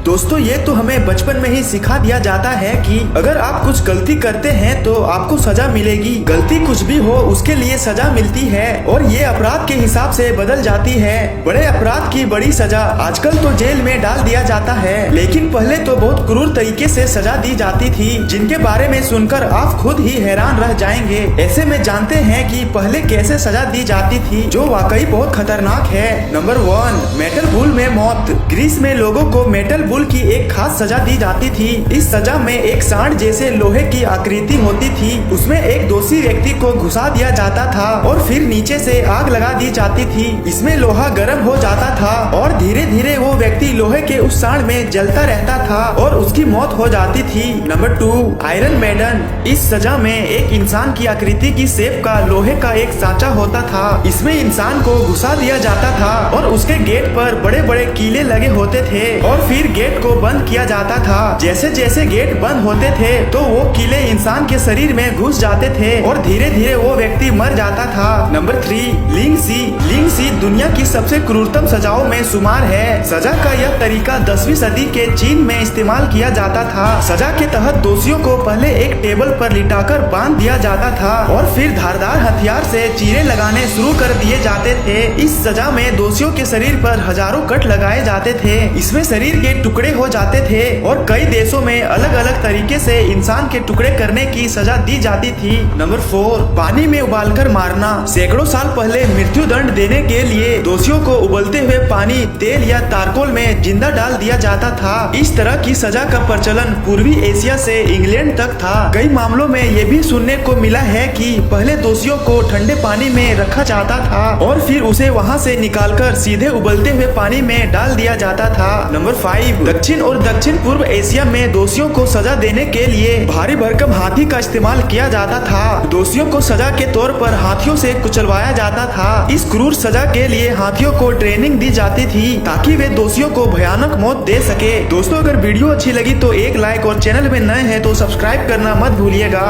दोस्तों ये तो हमें बचपन में ही सिखा दिया जाता है कि अगर आप कुछ गलती करते हैं तो आपको सजा मिलेगी। गलती कुछ भी हो उसके लिए सजा मिलती है और ये अपराध के हिसाब से बदल जाती है। बड़े अपराध की बड़ी सजा आजकल तो जेल में डाल दिया जाता है, लेकिन पहले तो बहुत क्रूर तरीके से सजा दी जाती थी, जिनके बारे में सुनकर आप खुद ही हैरान रह जाएंगे। ऐसे में जानते हैं कि पहले कैसे सजा दी जाती थी, जो वाकई बहुत खतरनाक है। नंबर 1, मेटल बुल में मौत। ग्रीस में लोगों को मेटल बुल की एक खास सजा दी जाती थी। इस सजा में एक सांड जैसे लोहे की आकृति होती थी, उसमें एक दोषी व्यक्ति को घुसा दिया जाता था और फिर नीचे से आग लगा दी जाती थी। इसमें लोहा गर्म हो जाता था और धीरे धीरे वो व्यक्ति लोहे के उस सांड में जलता रहता था और उसकी मौत हो जाती थी। Number 2, iron maiden. इस सजा में एक इंसान की आकृति की शेप का लोहे का एक सांचा होता था। इसमें इंसान को घुसा दिया जाता था और उसके गेट पर बड़े बड़े कीले लगे होते थे और फिर गेट को बंद किया जाता था। जैसे जैसे गेट बंद होते थे तो वो कीले इंसान के शरीर में घुस जाते थे और धीरे धीरे वो व्यक्ति मर जाता था। नंबर 3, लिंग सी। लिंग सी दुनिया की सबसे क्रूरतम सजाओं में शुमार है। सजा का यह तरीका 10वीं सदी के चीन में इस्तेमाल किया जाता था। सजा के तहत दोषियों को पहले एक टेबल पर लिटाकर बांध दिया जाता था और फिर धारदार हथियार से चीरे लगाने शुरू कर दिए जाते थे। इस सजा में दोषियों के शरीर पर हजारों कट लगाए जाते थे। इसमें शरीर के टुकड़े हो जाते थे और कई देशों में अलग अलग तरीके से इंसान के टुकड़े करने की सजा दी जाती थी। नंबर 4, पानी में उबालकर मारना। सैकड़ों साल पहले मृत्यु दंड देने के लिए दोषियों को उबलते हुए पानी, तेल या तारकोल में जिंदा डाल दिया जाता था। इस तरह की सजा का प्रचलन पूर्वी एशिया से इंग्लैंड तक था। कई मामलों में ये भी सुनने को मिला है कि पहले दोषियों को ठंडे पानी में रखा जाता था और फिर उसे वहाँ से निकालकर सीधे उबलते हुए पानी में डाल दिया जाता था। नंबर 5, दक्षिण और दक्षिण पूर्व एशिया में दोषियों को सजा देने के लिए भारी भरकम हाथी का इस्तेमाल किया जाता था। दोषियों को सजा के तौर पर हाथियों से कुचलवाया जाता था। इस क्रूर सजा के लिए हाथियों को ट्रेनिंग दी जाती थी ताकि वे दोषियों को भयानक मौत दे सके। दोस्तों अगर वीडियो अच्छी लगी तो एक लाइक और चैनल में नए हैं तो सब्सक्राइब करना मत भूलिएगा।